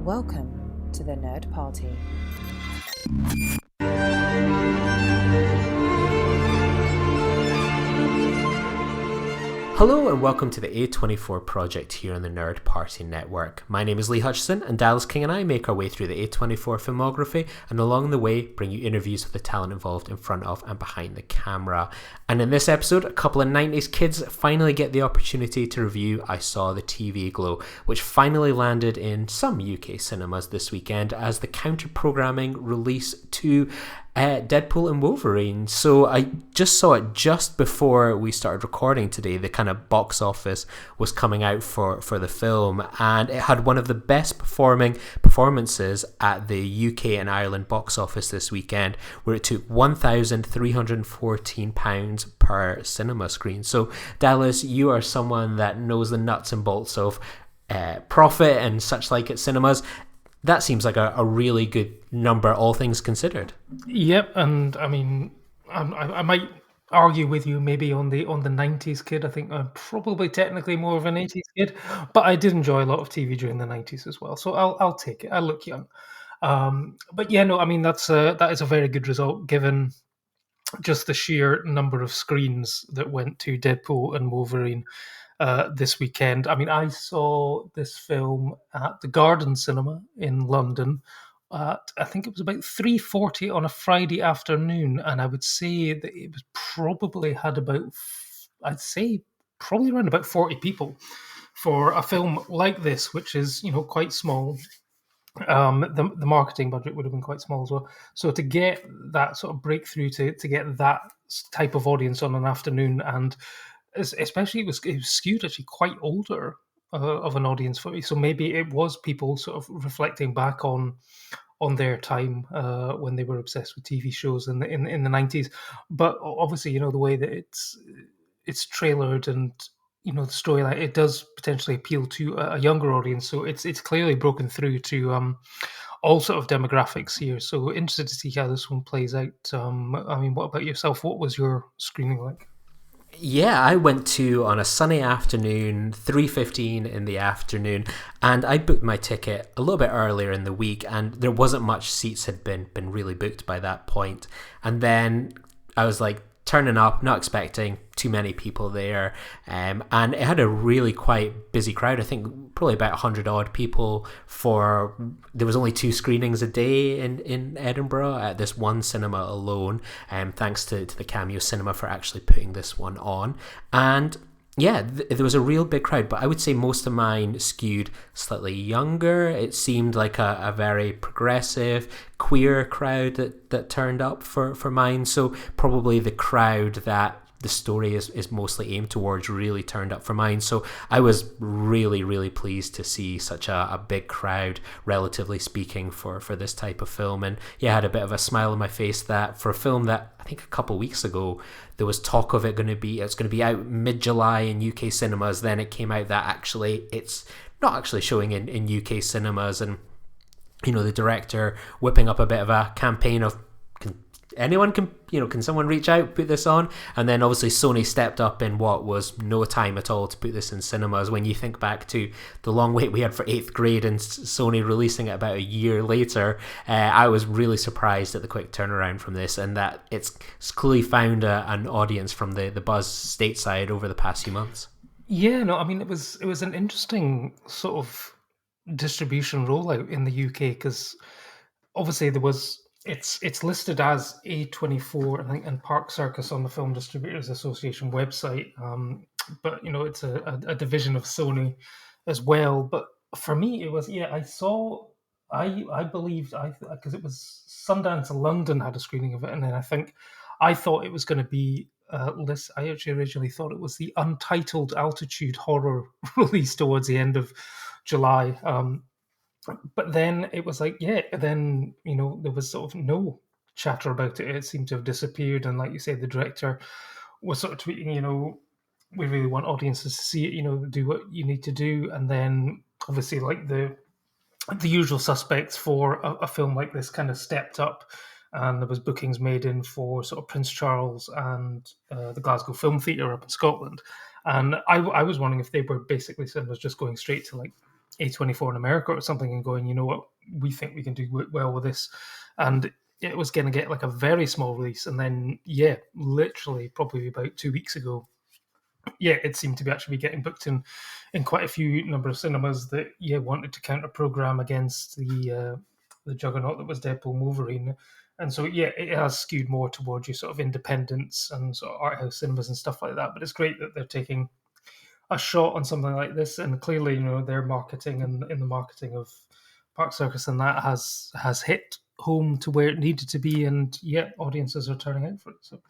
Welcome to the Nerd Party. Hello and welcome to the A24 project here on the Nerd Party Network. My name is Lee Hutchison, and Dallas King and I make our way through the A24 filmography, and along the way bring you interviews with the talent involved in front of and behind the camera. And in this episode, a couple of 90s kids finally get the opportunity to review I Saw the TV Glow, which finally landed in some UK cinemas this weekend as the counter-programming release to Deadpool and Wolverine. So I just saw it just before we started recording today. The kind of box office was coming out for the film, and it had one of the best performing performances at the UK and Ireland box office this weekend, where it took £1,314 per cinema screen. So Dallas, you are someone that knows the nuts and bolts of profit and such like at cinemas. That seems like a really good number, all things considered. Yep, and I mean, I might argue with you maybe on the 90s kid. I think I'm probably technically more of an 80s kid, but I did enjoy a lot of TV during the 90s as well. So I'll take it. I look young. But yeah, no, I mean, that is a very good result given just the sheer number of screens that went to Deadpool and Wolverine this weekend. I mean, I saw this film at the Garden Cinema in London at, I think it was about 3:40 on a Friday afternoon, and I would say that it was probably had about, I'd say probably around about 40 people for a film like this, which is, you know, quite small. The marketing budget would have been quite small as well. So to get that sort of breakthrough, to get that type of audience on an afternoon, and especially it was skewed actually quite older of an audience for me. So maybe it was people sort of reflecting back on their time when they were obsessed with TV shows in the 90s. But obviously, you know, the way that it's trailered and, you know, the storyline, it does potentially appeal to a younger audience. So it's clearly broken through to all sort of demographics here. So interested to see how this one plays out. I mean, what about yourself? What was your screening like? Yeah, I went to on a sunny afternoon, 3:15 in the afternoon, and I booked my ticket a little bit earlier in the week, and there wasn't much seats had been really booked by that point. And then I was like turning up, not expecting too many people there, and it had a really quite busy crowd. I think probably about 100 odd people. There was only 2 screenings a day in Edinburgh at this one cinema alone, thanks to the Cameo Cinema for actually putting this one on. And yeah, there was a real big crowd, but I would say most of mine skewed slightly younger. It seemed like a very progressive, queer crowd that turned up for mine. So probably the crowd that the story is mostly aimed towards really turned up for mine. So I was really, really pleased to see such a big crowd, relatively speaking, for this type of film. And yeah, I had a bit of a smile on my face that for a film that I think a couple of weeks ago there was talk of it's going to be out mid-July in UK cinemas. Then it came out that actually it's not actually showing in UK cinemas, and you know, the director whipping up a bit of a campaign of can someone reach out, put this on? And then obviously Sony stepped up in what was no time at all to put this in cinemas. When you think back to the long wait we had for 8th Grade and Sony releasing it about a year later, I was really surprised at the quick turnaround from this, and that it's clearly found an audience from the buzz stateside over the past few months. Yeah, no, I mean, it was an interesting sort of distribution rollout in the UK, because obviously it's listed as A24, I think, and Park Circus on the Film Distributors Association website. But you know, it's a division of Sony as well. But for me, it was, yeah, I believed, because it was Sundance London had a screening of it, and then I thought it was going to be I actually originally thought it was the Untitled Altitude horror release towards the end of July. But then it was like, yeah, then, you know, there was sort of no chatter about it. It seemed to have disappeared. And like you say, the director was sort of tweeting, you know, we really want audiences to see it, you know, do what you need to do. And then obviously, like the usual suspects for a film like this kind of stepped up, and there was bookings made in for sort of Prince Charles and the Glasgow Film Theatre up in Scotland. And I was wondering if they were basically cinemas just going straight to like A24 in America or something and going, you know what, we think we can do well with this. And it was going to get like a very small release. And then, literally probably about 2 weeks ago, it seemed to be actually getting booked in quite a few number of cinemas that wanted to counter program against the juggernaut that was Deadpool and Wolverine. And so it has skewed more towards your sort of independence and sort of art house cinemas and stuff like that. But it's great that they're taking a shot on something like this, and clearly, their marketing and in the marketing of Park Circus and that has hit home to where it needed to be, and audiences are turning out for it.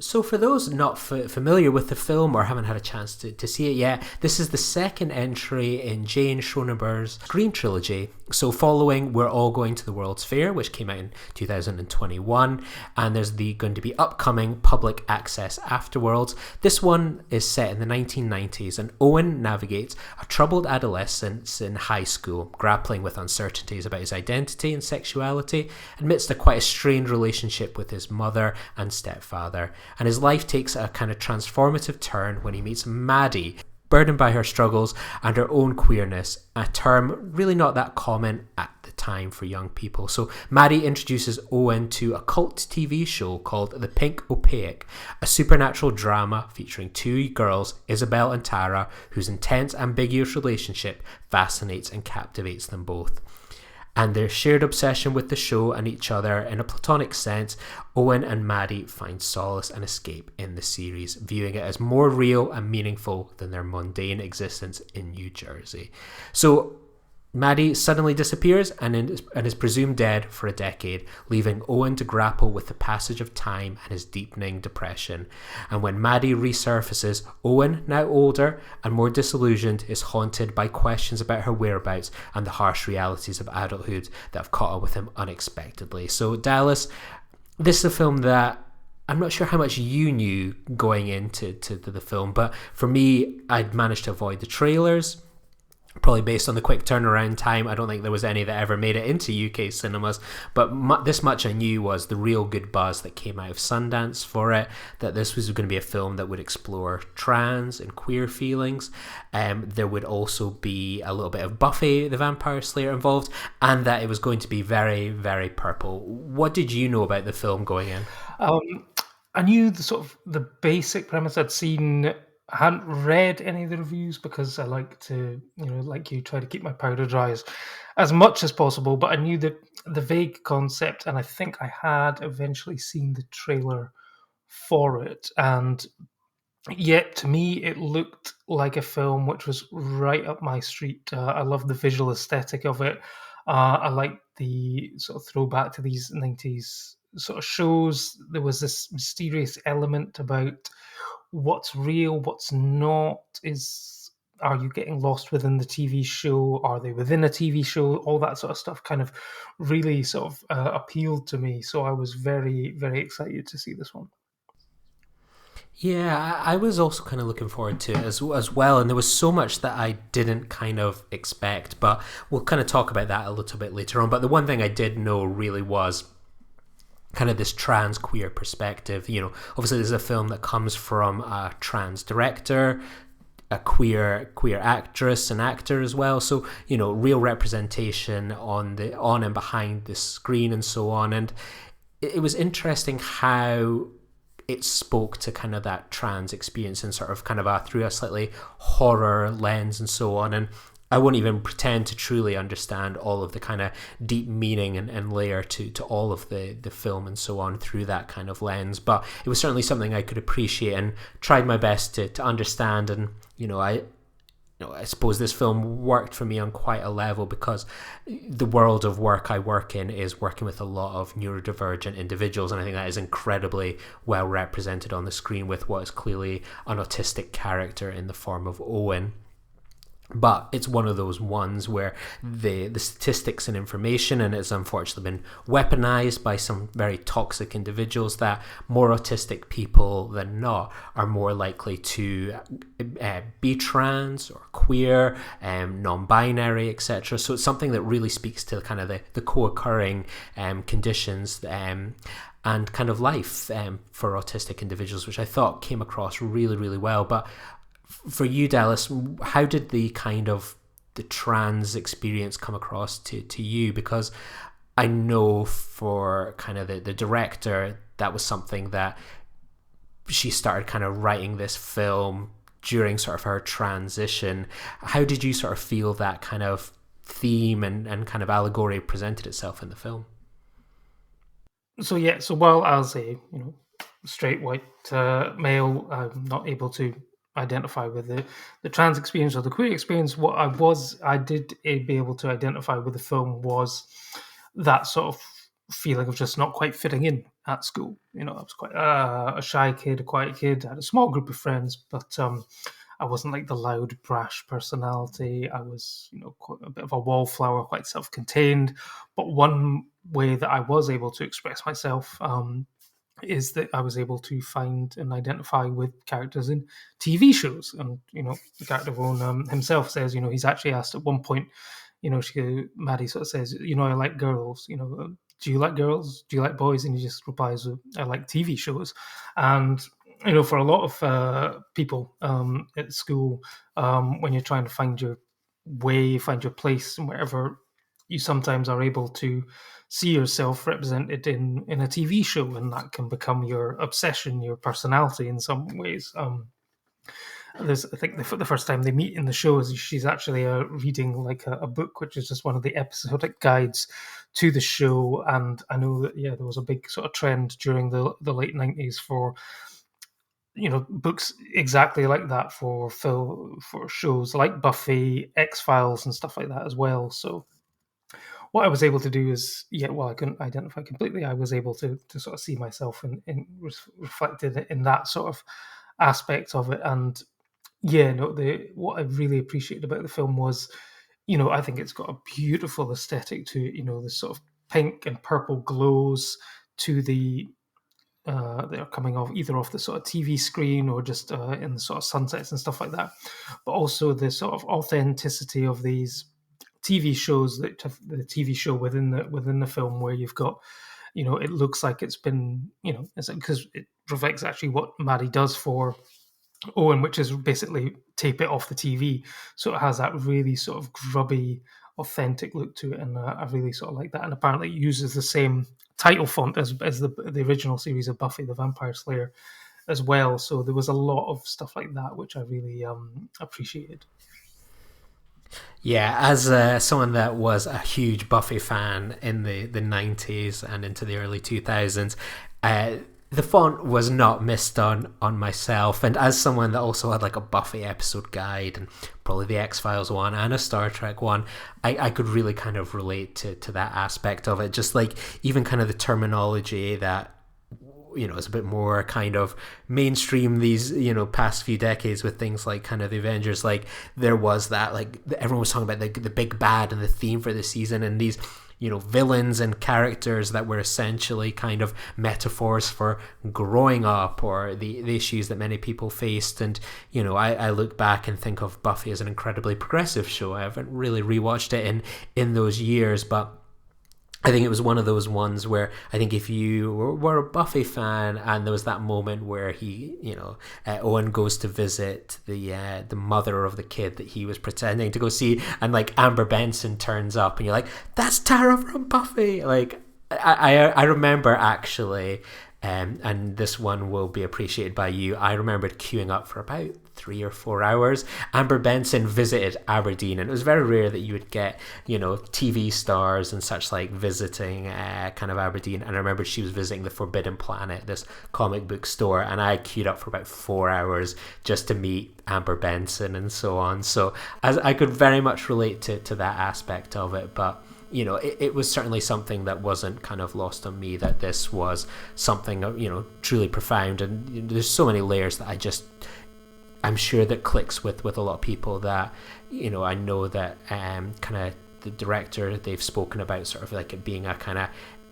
So for those not familiar with the film or haven't had a chance to see it yet, this is the second entry in Jane Schoenbrun's Scream trilogy. So following We're All Going to the World's Fair, which came out in 2021, and there's going to be upcoming public access Afterworlds. This one is set in the 1990s, and Owen navigates a troubled adolescence in high school, grappling with uncertainties about his identity and sexuality, amidst quite a strained relationship with his mother and stepfather. And his life takes a kind of transformative turn when he meets Maddie, burdened by her struggles and her own queerness, a term really not that common at the time for young people. So Maddie introduces Owen to a cult TV show called The Pink Opaque, a supernatural drama featuring two girls, Isabel and Tara, whose intense, ambiguous relationship fascinates and captivates them both. And their shared obsession with the show and each other in a platonic sense, Owen and Maddie find solace and escape in the series, viewing it as more real and meaningful than their mundane existence in New Jersey. So Maddie suddenly disappears and is presumed dead for a decade, leaving Owen to grapple with the passage of time and his deepening depression. And when Maddie resurfaces, Owen, now older and more disillusioned, is haunted by questions about her whereabouts and the harsh realities of adulthood that have caught up with him unexpectedly. So Dallas, this is a film that I'm not sure how much you knew going into the film, but for me, I'd managed to avoid the trailers. Probably based on the quick turnaround time, I don't think there was any that ever made it into UK cinemas, but this much I knew was the real good buzz that came out of Sundance for it, that this was going to be a film that would explore trans and queer feelings. There would also be a little bit of Buffy the Vampire Slayer involved, and that it was going to be very, very purple. What did you know about the film going in? I knew the basic premise. I hadn't read any of the reviews because I like to, like you, try to keep my powder dry as much as possible. But I knew the vague concept, and I think I had eventually seen the trailer for it. And yet, to me, it looked like a film which was right up my street. I love the visual aesthetic of it. I like the sort of throwback to these 90s sort of shows. There was this mysterious element about what's real, what's not. Are you getting lost within the TV show? Are they within a TV show? All that sort of stuff kind of really sort of appealed to me. So I was very, very excited to see this one. Yeah, I was also kind of looking forward to it as well, and there was so much that I didn't kind of expect, but we'll kind of talk about that a little bit later on. But the one thing I did know really was kind of this trans queer perspective. Obviously this is a film that comes from a trans director, a queer actress and actor as well, so real representation on and behind the screen and so on. And it was interesting how it spoke to kind of that trans experience and sort of kind of through a slightly horror lens and so on. And I won't even pretend to truly understand all of the kind of deep meaning and layer to all of the film and so on through that kind of lens. But it was certainly something I could appreciate and tried my best to understand. And, I suppose this film worked for me on quite a level because the world of work I work in is working with a lot of neurodivergent individuals. And I think that is incredibly well represented on the screen with what is clearly an autistic character in the form of Owen. But it's one of those ones where the statistics and information, and it's unfortunately been weaponized by some very toxic individuals, that more autistic people than not are more likely to be trans or queer, non-binary, etc. So it's something that really speaks to kind of the co-occurring conditions and kind of life for autistic individuals, which I thought came across really, really well. But for you, Dallas, how did the kind of the trans experience come across to you? Because I know for kind of the director, that was something that she started kind of writing this film during sort of her transition. How did you sort of feel that kind of theme and kind of allegory presented itself in the film? So while as a straight white male, I'm not able to identify with the trans experience or the queer experience. What I did be able to identify with the film was that sort of feeling of just not quite fitting in at school. I was quite a shy kid, a quiet kid. I had a small group of friends, but I wasn't like the loud, brash personality. I was, quite a bit of a wallflower, quite self-contained. But one way that I was able to express myself is that I was able to find and identify with characters in TV shows. And, the character of Owen himself says, he's actually asked at one point, Maddie sort of says, I like girls, do you like girls? Do you like boys? And he just replies, I like TV shows. And, for a lot of people at school, when you're trying to find your way, find your place, and wherever, you sometimes are able to see yourself represented in a TV show, and that can become your obsession, your personality in some ways. I think the first time they meet in the show is she's actually reading like a book, which is just one of the episodic guides to the show. And I know that there was a big sort of trend during the late 90s for books exactly like that for shows like Buffy, X-Files, and stuff like that as well. So what I was able to do is, while I couldn't identify completely, I was able to sort of see myself in reflected in that sort of aspect of it. And what I really appreciated about the film was, I think it's got a beautiful aesthetic to it. The sort of pink and purple glows to the they're coming off either off the sort of TV screen or just in the sort of sunsets and stuff like that. But also the sort of authenticity of these TV shows, the TV show within the film, where you've got, it looks like it's been, because it reflects actually what Maddie does for Owen, which is basically tape it off the TV. So it has that really sort of grubby, authentic look to it, and I really sort of like that. And apparently it uses the same title font as the original series of Buffy the Vampire Slayer as well. So there was a lot of stuff like that, which I really appreciated. Yeah, as someone that was a huge Buffy fan in the 90s and into the early 2000s, the font was not missed on myself. And as someone that also had like a Buffy episode guide and probably the X-Files one and a Star Trek one, I could really kind of relate to that aspect of it. Just like even kind of the terminology that, is a bit more kind of mainstream these, past few decades with things like kind of the Avengers. Like there was that, like everyone was talking about the big bad and the theme for the season, and these, villains and characters that were essentially kind of metaphors for growing up or the issues that many people faced. And, I look back and think of Buffy as an incredibly progressive show. I haven't really rewatched it in those years, but I think it was one of those ones where I think if you were a Buffy fan and there was that moment where he, Owen goes to visit the mother of the kid that he was pretending to go see, and like Amber Benson turns up and you're like, that's Tara from Buffy. Like I remember actually, and this one will be appreciated by you, I remembered queuing up for about 3 or 4 hours. Amber Benson visited Aberdeen, and it was very rare that you would get, TV stars and such like visiting kind of Aberdeen. And I remember she was visiting the Forbidden Planet, this comic book store, and I queued up for about 4 hours just to meet Amber Benson and so on. So as I could very much relate to that aspect of it, but it was certainly something that wasn't kind of lost on me, that this was something, truly profound. And there's so many layers that I'm sure that clicks with a lot of people that, I know that kind of the director, they've spoken about sort of like it being a kind of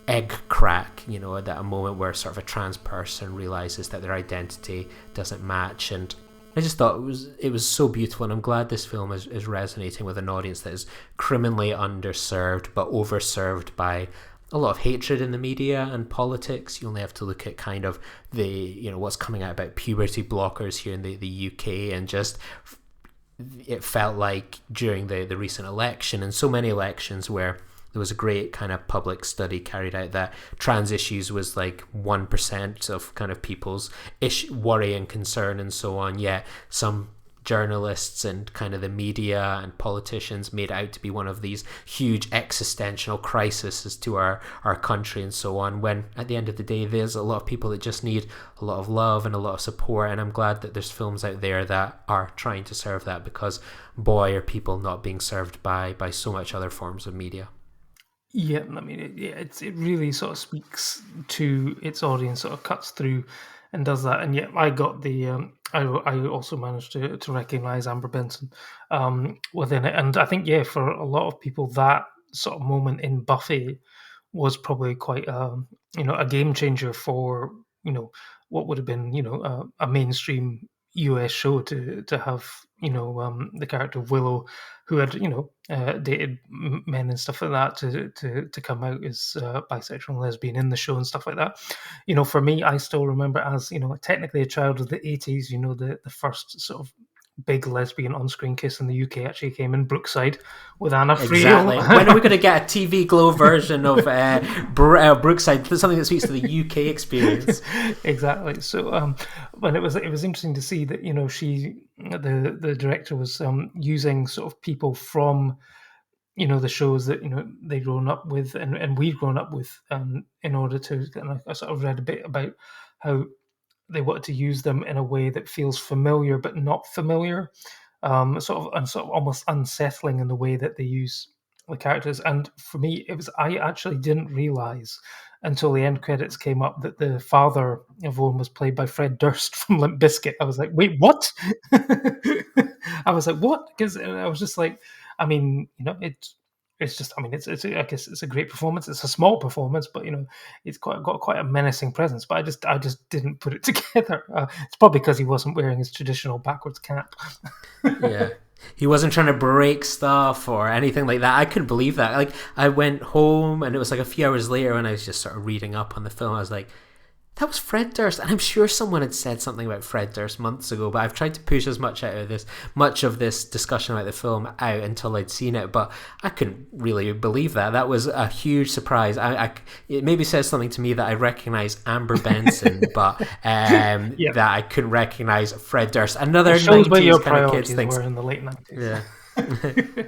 egg crack, that a moment where sort of a trans person realizes that their identity doesn't match. And I just thought it was so beautiful, and I'm glad this film is resonating with an audience that is criminally underserved but overserved by a lot of hatred in the media and politics. You only have to look at kind of the what's coming out about puberty blockers here in the UK, and just it felt like during the recent election, and so many elections where there was a great kind of public study carried out that trans issues was like 1% of kind of people's worry and concern and so on, yet some journalists and kind of the media and politicians made it out to be one of these huge existential crises to our country and so on, when at the end of the day there's a lot of people that just need a lot of love and a lot of support. And I'm glad that there's films out there that are trying to serve that, because boy, are people not being served by so much other forms of media. Yeah, I mean, it really sort of speaks to its audience, sort of cuts through and does that. And yet, I got the I also managed to recognize Amber Benson within it, and I think for a lot of people, that sort of moment in Buffy was probably quite a game changer for what would have been a mainstream US show to have the character of Willow, who had dated men and stuff like that, to come out as bisexual and lesbian in the show and stuff like that. For me, I still remember as technically a child of the 80s. The first sort of big lesbian on-screen kiss in the UK actually came in Brookside with Anna Friel. Exactly. When are we going to get a TV Glow version of Brookside, something that speaks to the UK experience? Exactly. So, but it was interesting to see that the director was using sort of people from the shows that they'd grown up with and we've grown up with in order to. And I sort of read a bit about how they wanted to use them in a way that feels familiar but not familiar, sort of almost unsettling in the way that they use the characters. And for me, I actually didn't realize until the end credits came up that the father of Owen was played by Fred Durst from Limp Bizkit. I was like, wait, what? I was like, what? Because I was just like, I mean, it's just, I mean, I guess it's a great performance. It's a small performance, but it's got quite a menacing presence. But I just didn't put it together. It's probably because he wasn't wearing his traditional backwards cap. Yeah, he wasn't trying to break stuff or anything like that. I couldn't believe that. Like, I went home and it was like a few hours later when I was just sort of reading up on the film. I was like, that was Fred Durst, and I'm sure someone had said something about Fred Durst months ago, but I've tried to push as much of this discussion about the film out until I'd seen it, but I couldn't really believe that. That was a huge surprise. It maybe says something to me that I recognise Amber Benson, but that I couldn't recognise Fred Durst. Another 90s kind of kids thing. Were in the late 90s. Yeah.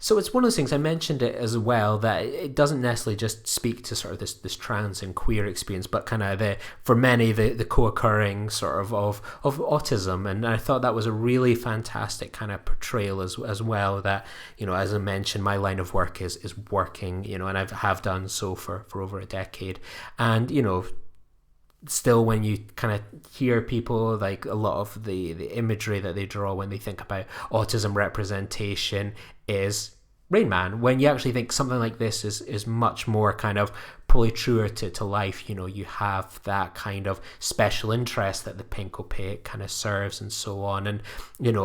So it's one of those things, I mentioned it as well, that it doesn't necessarily just speak to sort of this trans and queer experience, but kind of for many the co-occurring sort of autism. And I thought that was a really fantastic kind of portrayal as well, that, as I mentioned, my line of work is working, and I have done so for over a decade. And, still, when you kind of hear people, like a lot of the imagery that they draw when they think about autism representation is Rain Man, when you actually think something like this is much more kind of probably truer to life. You have that kind of special interest that the pink opaque kind of serves and so on. And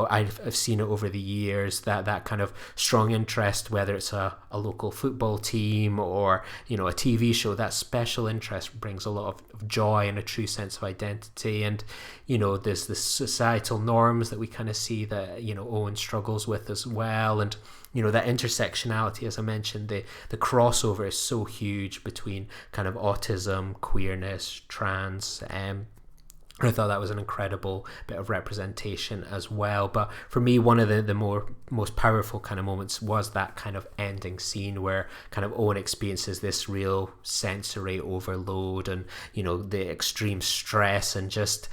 I've seen it over the years, that kind of strong interest, whether it's a local football team or a TV show, that special interest brings a lot of joy and a true sense of identity. And there's the societal norms that we kind of see that Owen struggles with as well. And that intersectionality, as I mentioned, the crossover is so huge between kind of autism, queerness, trans. I thought that was an incredible bit of representation as well. But for me, one of the most powerful kind of moments was that kind of ending scene where kind of Owen experiences this real sensory overload and, the extreme stress and just,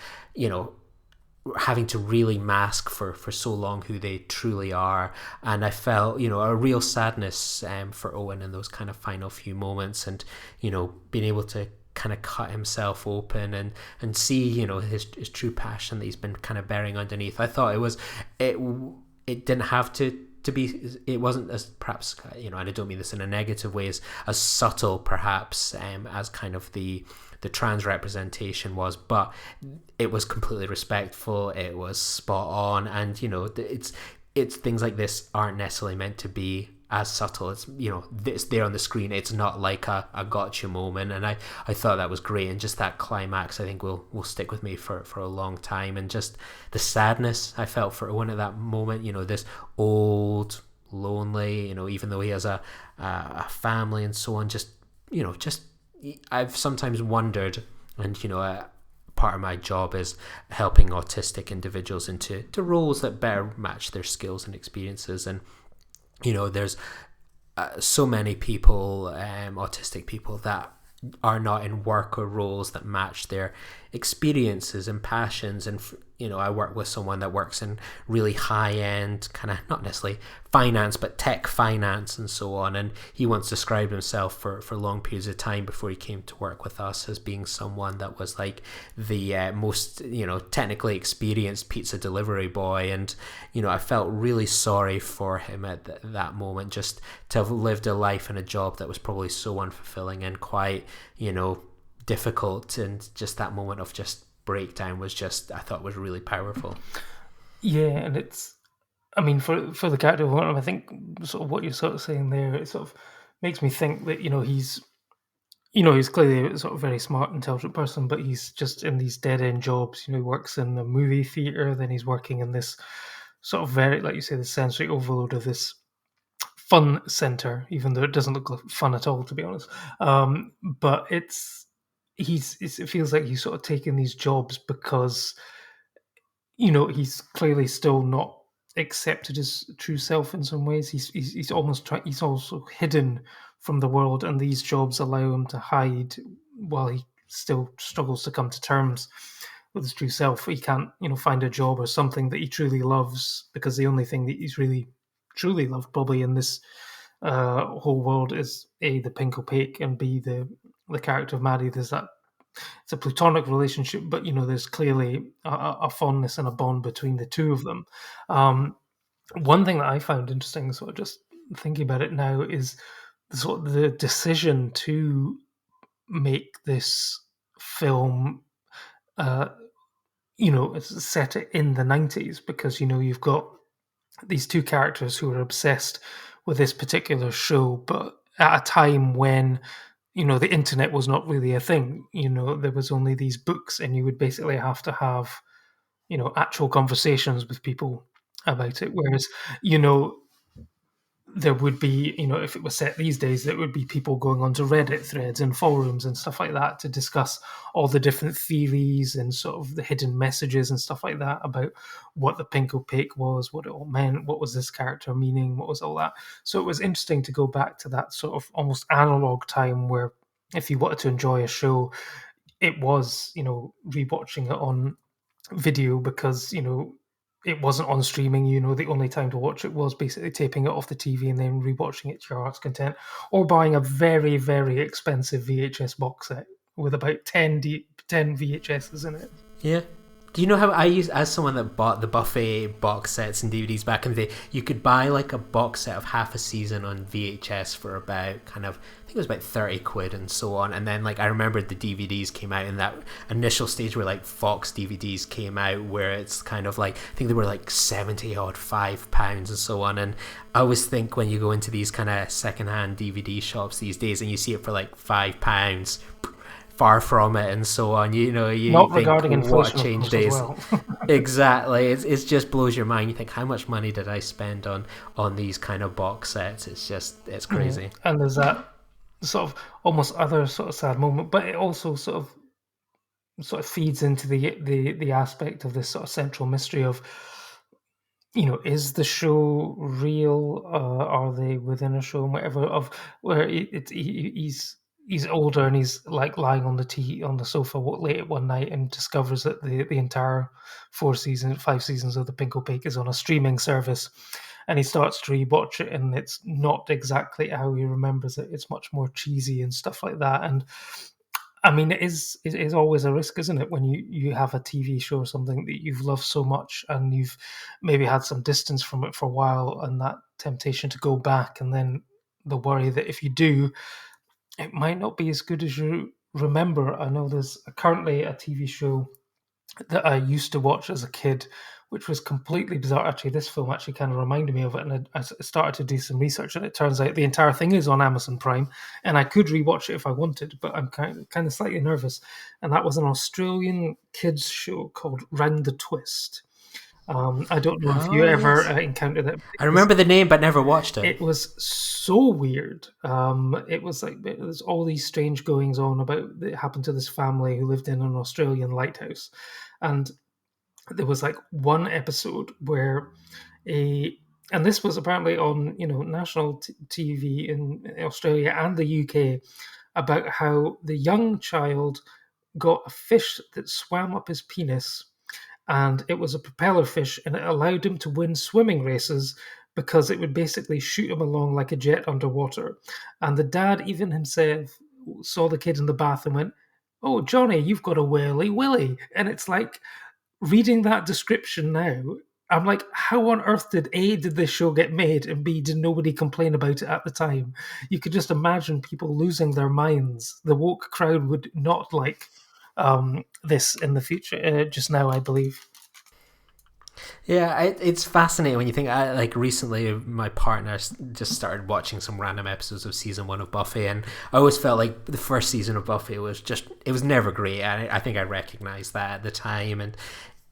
having to really mask for so long who they truly are. And I felt a real sadness for Owen in those kind of final few moments, and being able to kind of cut himself open and see his true passion that he's been kind of bearing underneath. I thought it didn't have to be, it wasn't as perhaps and I don't mean this in a negative way, as subtle perhaps as kind of the trans representation was, but it was completely respectful, it was spot on. And it's things like this aren't necessarily meant to be as subtle. It's, it's there on the screen. It's not like a gotcha moment, and I thought that was great. And just that climax, I think will stick with me for a long time. And just the sadness I felt for Owen at that moment. This old, lonely. Even though he has a family and so on. Just I've sometimes wondered, and part of my job is helping autistic individuals into roles that better match their skills and experiences. And there's so many people, autistic people, that are not in work or roles that match their experiences and passions. And I work with someone that works in really high end, kind of not necessarily finance, but tech finance and so on. And he once described himself for long periods of time before he came to work with us as being someone that was like the most technically experienced pizza delivery boy. And I felt really sorry for him at that moment, just to have lived a life and a job that was probably so unfulfilling and quite difficult. And just that moment of just breakdown was just, I thought, was really powerful. Yeah, and it's, I mean, for the character of Owen, I think sort of what you're sort of saying there, it sort of makes me think that he's clearly a sort of very smart, intelligent person, but he's just in these dead end jobs. He works in a movie theater, then he's working in this sort of very, like you say, the sensory overload of this fun center, even though it doesn't look like fun at all, to be honest. But it feels like he's sort of taking these jobs because he's clearly still not accepted his true self in some ways. He's he's also hidden from the world, and these jobs allow him to hide while he still struggles to come to terms with his true self. He can't, find a job or something that he truly loves, because the only thing that he's really truly loved probably in this whole world is A, the pink opaque, and B, the character of Maddie. There's that, it's a platonic relationship, but there's clearly a fondness and a bond between the two of them. One thing that I found interesting, sort of just thinking about it now, is sort of the decision to make this film, set it in the 90s, because you've got these two characters who are obsessed with this particular show, but at a time when the internet was not really a thing. There was only these books, and you would basically have to have actual conversations with people about it. Whereas there would be, if it was set these days, there would be people going onto Reddit threads and forums and stuff like that to discuss all the different theories and sort of the hidden messages and stuff like that about what the pink opaque was, what it all meant, what was this character meaning, what was all that. So it was interesting to go back to that sort of almost analog time where if you wanted to enjoy a show, it was, rewatching it on video, because it wasn't on streaming. The only time to watch it was basically taping it off the TV and then rewatching it to your heart's content, or buying a very, very expensive VHS box set with about 10 VHSs in it. Yeah. Do you know how I used, as someone that bought the Buffet box sets and DVDs back in the day, you could buy like a box set of half a season on VHS for about I think it was about 30 quid and so on. And then like I remember the DVDs came out in that initial stage where like Fox DVDs came out, where it's kind of like, I think they were like 70 odd £5 and so on. And I always think when you go into these kind of secondhand DVD shops these days and you see it for like £5, far from it and so on, you Not think, regarding inflation, what a change days. well. Exactly. It just blows your mind. You think, how much money did I spend on these kind of box sets? It's crazy. Yeah. And there's that sort of almost other sort of sad moment, but it also sort of feeds into the aspect of this sort of central mystery of, is the show real? Are they within a show and whatever? Of where he's older and he's like lying on the sofa late one night and discovers that the entire 5 seasons of the Pink Opaque is on a streaming service, and he starts to rewatch it, and it's not exactly how he remembers it. It's much more cheesy and stuff like that. And I mean, it is always a risk, isn't it, when you have a TV show or something that you've loved so much and you've maybe had some distance from it for a while, and that temptation to go back, and then the worry that if you do, it might not be as good as you remember. I know there's currently a TV show that I used to watch as a kid, which was completely bizarre. Actually, this film actually kind of reminded me of it, and I started to do some research, and it turns out the entire thing is on Amazon Prime, and I could rewatch it if I wanted, but I'm kind of slightly nervous. And that was an Australian kids show called Round the Twist. I don't know if you Oh, ever yes. encountered it. I remember the name, but never watched it. It was so weird. It was like there's all these strange goings on about that happened to this family who lived in an Australian lighthouse, and there was like one episode where a and this was apparently on national TV in Australia and the UK about how the young child got a fish that swam up his penis, and it was a propeller fish, and it allowed him to win swimming races because it would basically shoot him along like a jet underwater. And the dad, even himself, saw the kid in the bath and went, "Oh, Johnny, you've got a whirly willy." And it's like, reading that description now, I'm like, how on earth did A, did this show get made, and B, did nobody complain about it at the time? You could just imagine people losing their minds. The woke crowd would not like this in the future, just now, I believe. Yeah, it's fascinating when you think. Like recently, my partner just started watching some random episodes of season 1 of Buffy, and I always felt like the first season of Buffy was it was never great. I think I recognized that at the time, and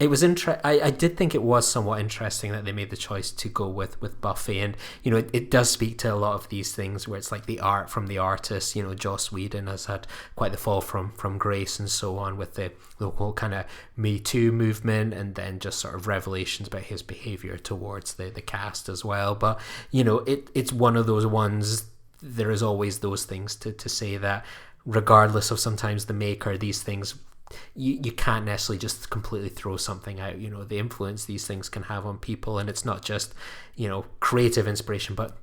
it was I did think it was somewhat interesting that they made the choice to go with Buffy, and it does speak to a lot of these things where it's like the art from the artist. Joss Whedon has had quite the fall from grace and so on with the whole kind of Me Too movement, and then just sort of revelations about his behavior towards the cast as well. But it's one of those ones. There is always those things to say that regardless of sometimes the maker, these things. You can't necessarily just completely throw something out. The influence these things can have on people, and it's not just creative inspiration, but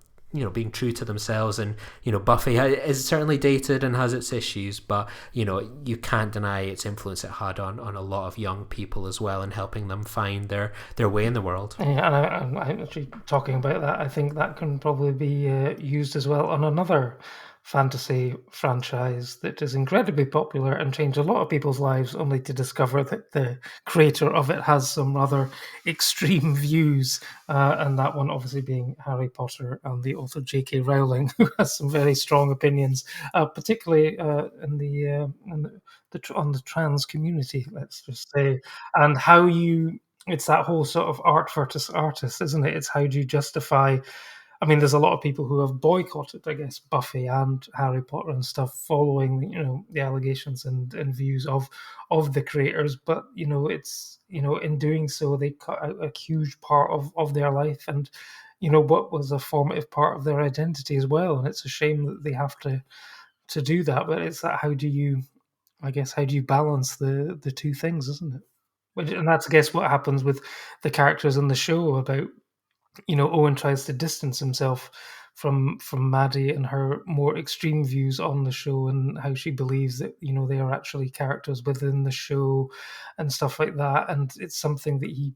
being true to themselves. And Buffy is certainly dated and has its issues, but you can't deny its influence it had on a lot of young people as well, and helping them find their way in the world. Yeah, and I'm actually talking about that. I think that can probably be used as well on another fantasy franchise that is incredibly popular and changed a lot of people's lives, only to discover that the creator of it has some rather extreme views. And that one obviously being Harry Potter and the author J.K. Rowling, who has some very strong opinions, particularly on the trans community, let's just say, and how it's that whole sort of art versus artist, isn't it? It's how do you justify. I mean, there's a lot of people who have boycotted, I guess, Buffy and Harry Potter and stuff, following the allegations and views of the creators. But it's in doing so, they cut out a huge part of their life, and what was a formative part of their identity as well. And it's a shame that they have to do that. But it's that how do you balance the two things, isn't it? And that's, I guess, what happens with the characters in the show about. Owen tries to distance himself from Maddie and her more extreme views on the show, and how she believes that they are actually characters within the show and stuff like that. And it's something that he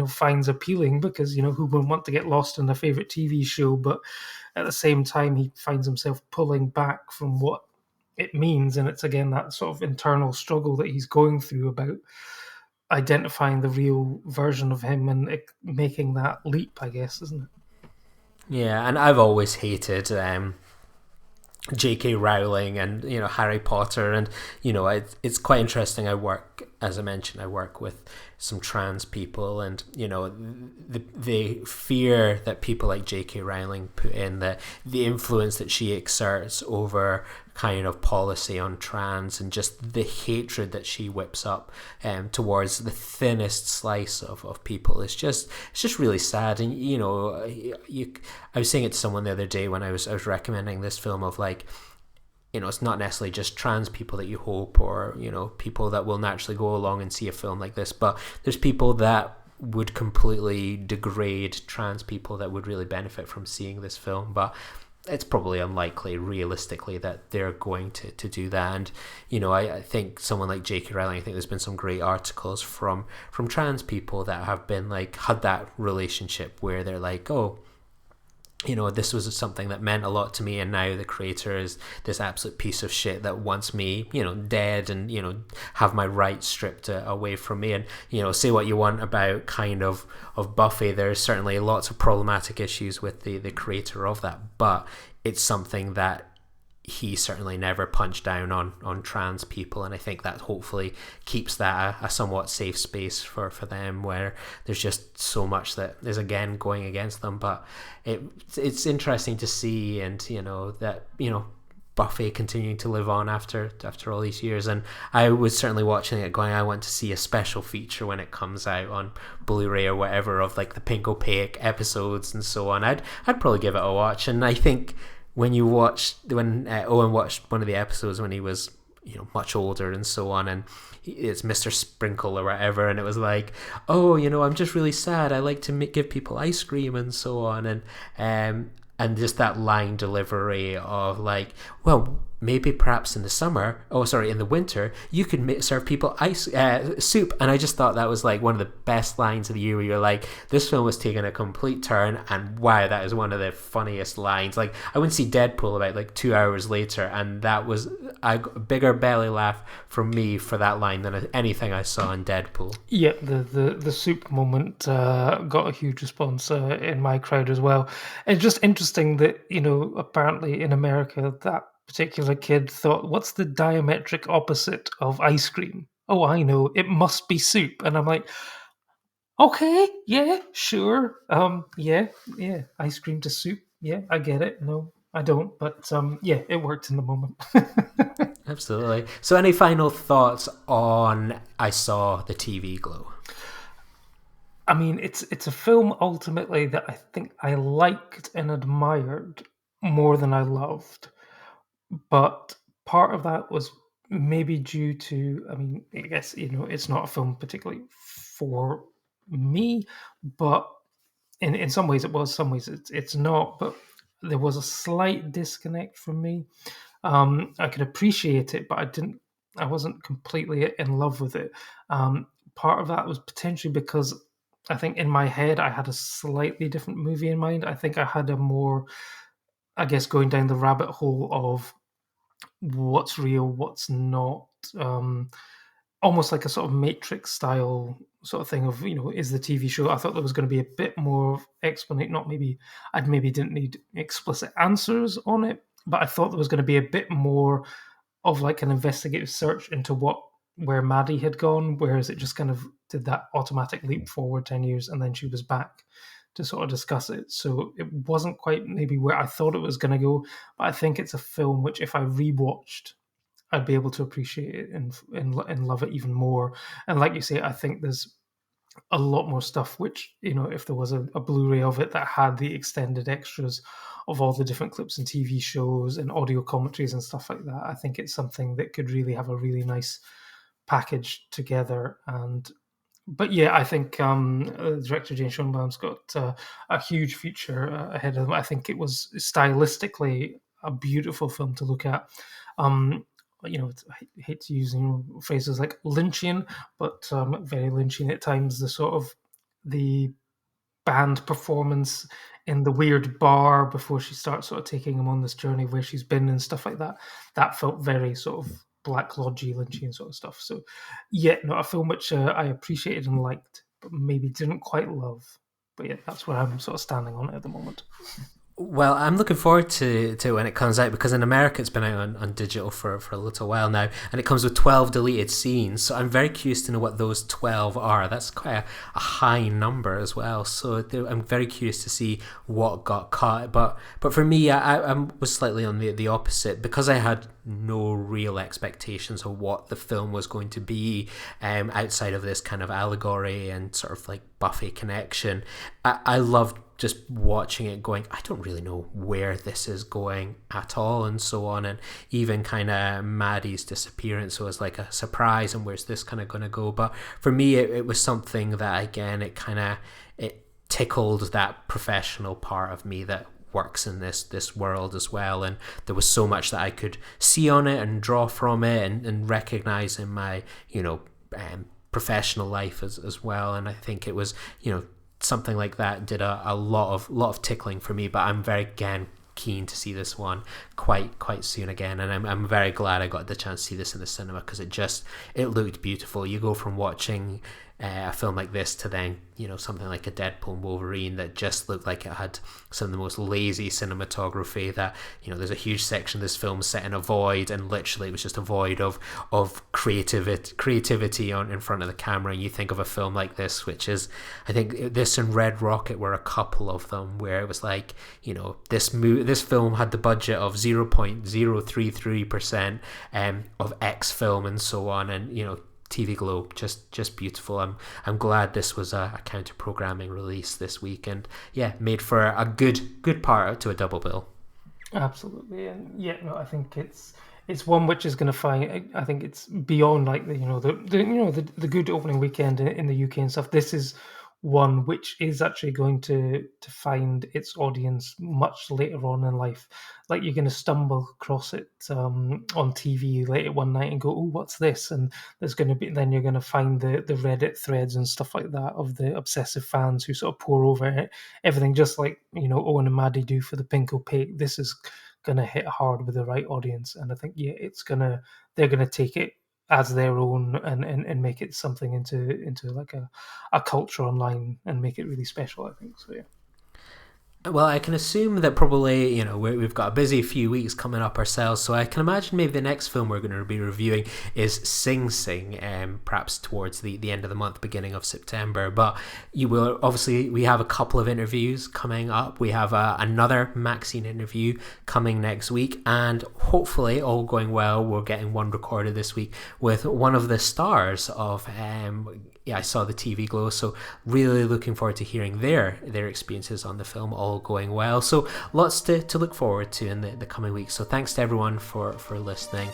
finds appealing, because who wouldn't want to get lost in their favorite TV show? But at the same time, he finds himself pulling back from what it means, and it's again that sort of internal struggle that he's going through about identifying the real version of him and making that leap, I guess, isn't it? Yeah, and I've always hated J.K. Rowling and Harry Potter, and it's quite interesting. As I mentioned, I work with some trans people, and the fear that people like J.K. Rowling put in, the influence that she exerts over kind of policy on trans, and just the hatred that she whips up towards the thinnest slice of people it's just really sad. And I was saying it to someone the other day when I was recommending this film, of like, it's not necessarily just trans people that you hope, or people that will naturally go along and see a film like this, but there's people that would completely degrade trans people that would really benefit from seeing this film. But it's probably unlikely, realistically, that they're going to do that. And I think someone like J.K. Rowling, I think there's been some great articles from trans people that have been like, had that relationship where they're like, oh, this was something that meant a lot to me, and now the creator is this absolute piece of shit that wants me, dead, and, have my rights stripped away from me. And, say what you want about kind of Buffy, there's certainly lots of problematic issues with the creator of that, but it's something that he certainly never punched down on trans people, and I think that hopefully keeps that a somewhat safe space for them, where there's just so much that is again going against them. But it's interesting to see, and that Buffy continuing to live on after all these years. And I was certainly watching it going, I want to see a special feature when it comes out on Blu-ray or whatever of like the pink opaque episodes and so on. I'd probably give it a watch. And I think when Owen watched one of the episodes when he was much older and so on, and it's Mr. Sprinkle or whatever, and it was like, oh, I'm just really sad, I like to give people ice cream and so on, and just that line delivery of like, well, maybe perhaps in the winter, you could serve people ice soup. And I just thought that was like one of the best lines of the year, where you're like, this film was taking a complete turn, and wow, that is one of the funniest lines. Like, I went to see Deadpool about like 2 hours later, and that was a bigger belly laugh from me for that line than anything I saw in Deadpool. Yeah, the soup moment got a huge response in my crowd as well. It's just interesting that, apparently in America, that particular kid thought, what's the diametric opposite of ice cream? Oh, I know, it must be soup. And I'm like, okay, yeah, sure. Yeah, ice cream to soup. Yeah, I get it. No, I don't. But yeah, it worked in the moment. Absolutely. So any final thoughts on I Saw the TV Glow? I mean, it's a film ultimately that I think I liked and admired more than I loved. But part of that was maybe due to, I mean, I guess, it's not a film particularly for me, but in some ways it was, some ways it's not. But there was a slight disconnect from me. I could appreciate it, but I wasn't completely in love with it. Part of that was potentially because I think in my head I had a slightly different movie in mind. I think I had a more, I guess, going down the rabbit hole of what's real, what's not, almost like a sort of Matrix style sort of thing of, is the TV show. I thought there was going to be a bit more explanation, not maybe, I maybe didn't need explicit answers on it, but I thought there was going to be a bit more of like an investigative search into where Maddie had gone, whereas it just kind of did that automatic leap forward 10 years and then she was back to sort of discuss it. So it wasn't quite maybe where I thought it was going to go, but I think it's a film which if I rewatched, I'd be able to appreciate it and love it even more. And like you say, I think there's a lot more stuff which, if there was a Blu-ray of it that had the extended extras of all the different clips and TV shows and audio commentaries and stuff like that, I think it's something that could really have a really nice package together. But yeah, I think director Jane Schoenbrun's got a huge future ahead of them. I think it was stylistically a beautiful film to look at. I hate to use phrases like Lynchian, but very Lynchian at times. The band performance in the weird bar before she starts sort of taking him on this journey where she's been and stuff like that. That felt very sort of Black Lodgy, Lynchian sort of stuff. So, yeah, a film which I appreciated and liked, but maybe didn't quite love. But yeah, that's where I'm sort of standing on it at the moment. Well, I'm looking forward to when it comes out, because in America it's been out on digital for a little while now, and it comes with 12 deleted scenes, so I'm very curious to know what those 12 are. That's quite a high number as well, so I'm very curious to see what got cut. But for me, I was slightly on the opposite, because I had no real expectations of what the film was going to be outside of this kind of allegory and sort of like Buffy connection. I loved just watching it going, I don't really know where this is going at all and so on, and even kind of Maddie's disappearance was like a surprise, and where's this kind of going to go. But for me it was something that again it tickled that professional part of me that works in this world as well, and there was so much that I could see on it and draw from it and recognize in my professional life as well. And I think it was something like that did a lot of tickling for me. But I'm very, again, keen to see this one quite soon again, and I'm very glad I got the chance to see this in the cinema, because it looked beautiful. You go from watching a film like this to then, something like a Deadpool and Wolverine that just looked like it had some of the most lazy cinematography, that, there's a huge section of this film set in a void, and literally it was just a void of creativity in front of the camera. And you think of a film like this, which is, I think this and Red Rocket were a couple of them, where it was like, this film had the budget of 0.033% of X film and so on, and TV Globe, just beautiful. I'm glad this was a counter programming release this week, and made for a good part to a double bill. Absolutely, and I think it's one which is going to find. I think it's beyond like the good opening weekend in the UK and stuff. This is one which is actually going to find its audience much later on in life. Like, you're going to stumble across it on TV late at one night and go, "Oh, what's this?" And then you're going to find the Reddit threads and stuff like that of the obsessive fans who sort of pour over it, everything, just like Owen and Maddie do for the Pink Opaque. This is going to hit hard with the right audience, and I think they're going to take it as their own and make it something into like a culture online and make it really special, I think. So Well, I can assume that probably, we've got a busy few weeks coming up ourselves, so I can imagine maybe the next film we're going to be reviewing is Sing Sing, perhaps towards the end of the month, beginning of September. But we have a couple of interviews coming up. We have another Maxine interview coming next week, and hopefully, all going well, we're getting one recorded this week with one of the stars of I Saw the TV Glow, so really looking forward to hearing their experiences on the film, all going well. So lots to look forward to in the coming weeks. So thanks to everyone for listening.